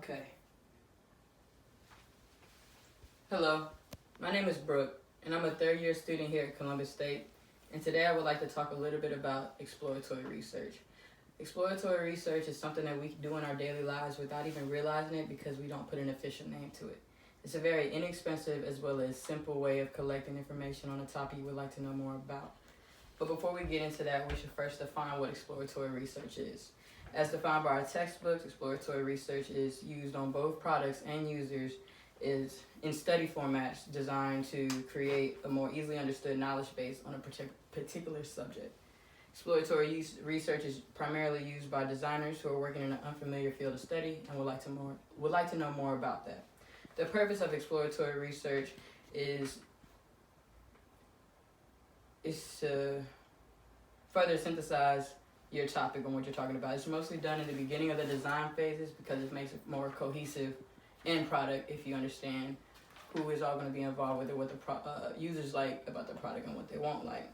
Okay. Hello, my name is Brooke, and I'm a third-year student here at Columbus State. And today I would like to talk a little bit about exploratory research. Exploratory research is something that we do in our daily lives without even realizing it because we don't put an official name to it. It's a very inexpensive as well as simple way of collecting information on a topic you would like to know more about. But before we get into that, we should first define what exploratory research is. As defined by our textbooks, exploratory research is used on both products and users is in study formats designed to create a more easily understood knowledge base on a particular subject. Exploratory research is primarily used by designers who are working in an unfamiliar field of study and would like to know more about that. The purpose of exploratory research is to further synthesize your topic on what you're talking about. It's mostly done in the beginning of the design phases because it makes it more cohesive end product if you understand who is all going to be involved with it, what the users like about the product and what they won't like.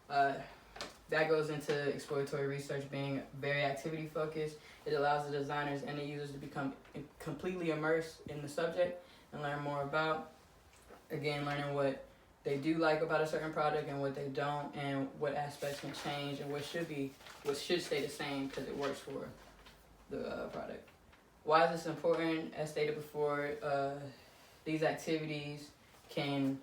That goes into exploratory research being very activity focused. It allows the designers and the users to become completely immersed in the subject and learn more about, again, learning what they do like about a certain product and what they don't, and what aspects can change and what should stay the same because it works for the product. Why is this important? As stated before, these activities can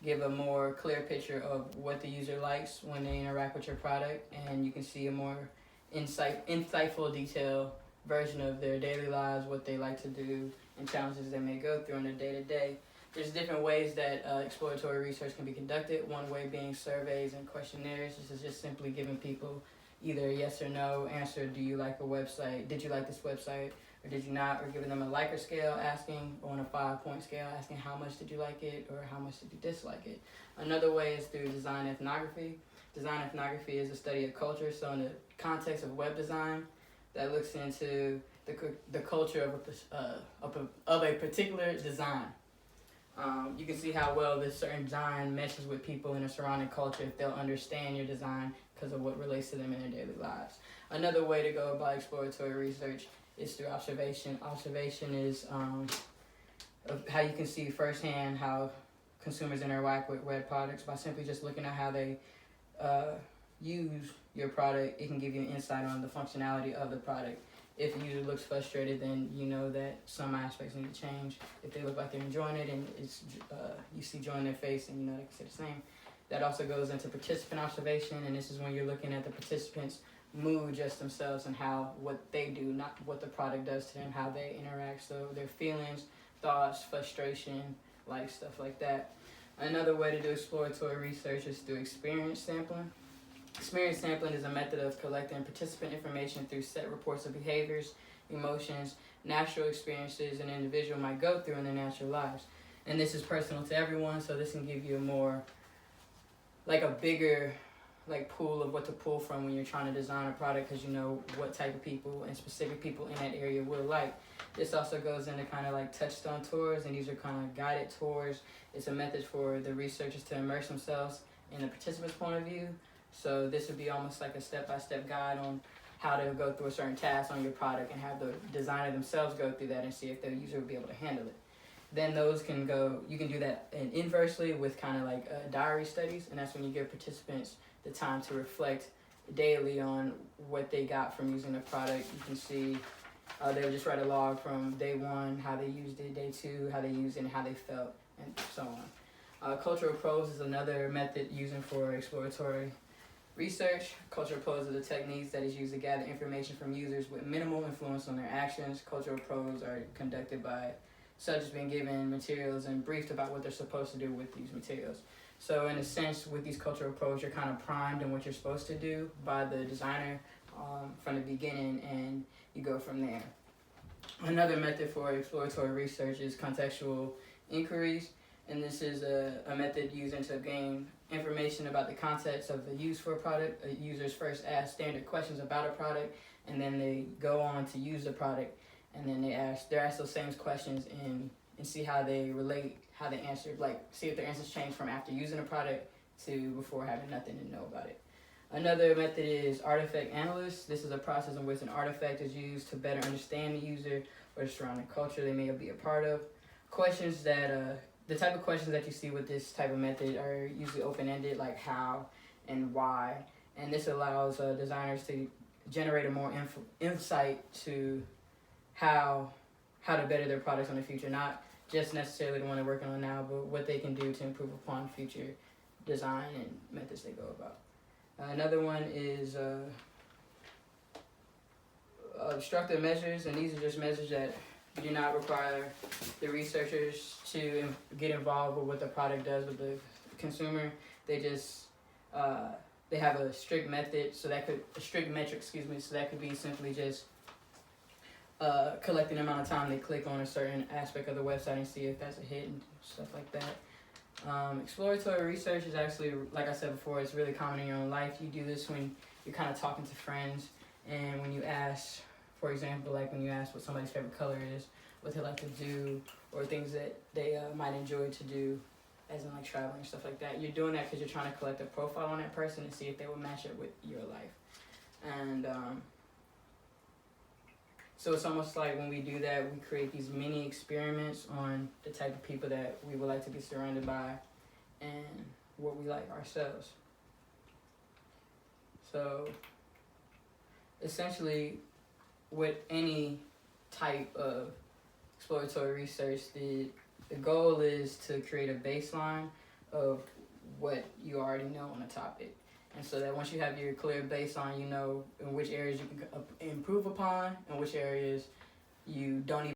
give a more clear picture of what the user likes when they interact with your product, and you can see a more insightful, detailed version of their daily lives, what they like to do, and challenges they may go through in their day-to-day. There's different ways that exploratory research can be conducted. One way being surveys and questionnaires. This is just simply giving people either a yes or no answer. Do you like a website? Did you like this website? Or did you not? Or giving them a Likert scale, asking on a 5-point scale, asking how much did you like it or how much did you dislike it. Another way is through design ethnography. Design ethnography is a study of culture. So in the context of web design, that looks into the culture of a particular design. You can see how well this certain design meshes with people in a surrounding culture if they'll understand your design because of what relates to them in their daily lives. Another way to go about exploratory research is through observation. Observation is of how you can see firsthand how consumers interact with web products by simply just looking at how they use your product. It can give you an insight on the functionality of the product. If a user looks frustrated, then you know that some aspects need to change. If they look like they're enjoying it and you see joy in their face, and you know they can say the same. That also goes into participant observation, and this is when you're looking at the participants' mood just themselves and what they do, not what the product does to them, how they interact. So their feelings, thoughts, frustration, stuff like that. Another way to do exploratory research is through experience sampling. Experience sampling is a method of collecting participant information through set reports of behaviors, emotions, natural experiences an individual might go through in their natural lives. And this is personal to everyone, so this can give you a bigger pool of what to pull from when you're trying to design a product, because you know what type of people and specific people in that area will like. This also goes into touchstone tours, and these are kind of guided tours. It's a method for the researchers to immerse themselves in the participant's point of view. So this would be almost like a step-by-step guide on how to go through a certain task on your product and have the designer themselves go through that and see if the user will be able to handle it. Then you can do that inversely with diary studies, and that's when you give participants the time to reflect daily on what they got from using the product. You can see they'll just write a log from day one, how they used it, day two, how they used it, and how they felt, and so on. Cultural prose is another method using for exploratory research. Cultural prose are the techniques that is used to gather information from users with minimal influence on their actions. Cultural prose are conducted by subjects being given materials and briefed about what they're supposed to do with these materials. So in a sense, with these cultural prose, you're kind of primed in what you're supposed to do by the designer from the beginning, and you go from there. Another method for exploratory research is contextual inquiries, and this is a method used to gain information about the context of the use for a product. Users first ask standard questions about a product, and then they go on to use the product, and then they're asked those same questions and see how they relate, how they answer, see if their answers change from after using a product to before having nothing to know about it. Another method is artifact analysis. This is a process in which an artifact is used to better understand the user or the surrounding culture they may be a part of. Questions that the type of questions that you see with this type of method are usually open-ended, like how and why, and this allows designers to generate a more insight to how to better their products in the future, not just necessarily the one they're working on now, but what they can do to improve upon future design and methods they go about. Another one is obstructive measures, and these are just measures that do not require the researchers to get involved with what the product does with the consumer. They just they have a strict method, so that could a strict metric, excuse me. So that could be simply just collecting the amount of time they click on a certain aspect of the website and see if that's a hit and stuff like that. Exploratory research is actually, like I said before, it's really common in your own life. You do this when you're kind of talking to friends, and when you ask, for example, like when you ask what somebody's favorite color is, what they like to do, or things that they might enjoy to do, as in like traveling and stuff like that. You're doing that because you're trying to collect a profile on that person and see if they will match it with your life. And so it's almost like when we do that, we create these mini experiments on the type of people that we would like to be surrounded by and what we like ourselves. So essentially, with any type of exploratory research, the goal is to create a baseline of what you already know on the topic. And so that once you have your clear baseline, you know in which areas you can improve upon and which areas you don't even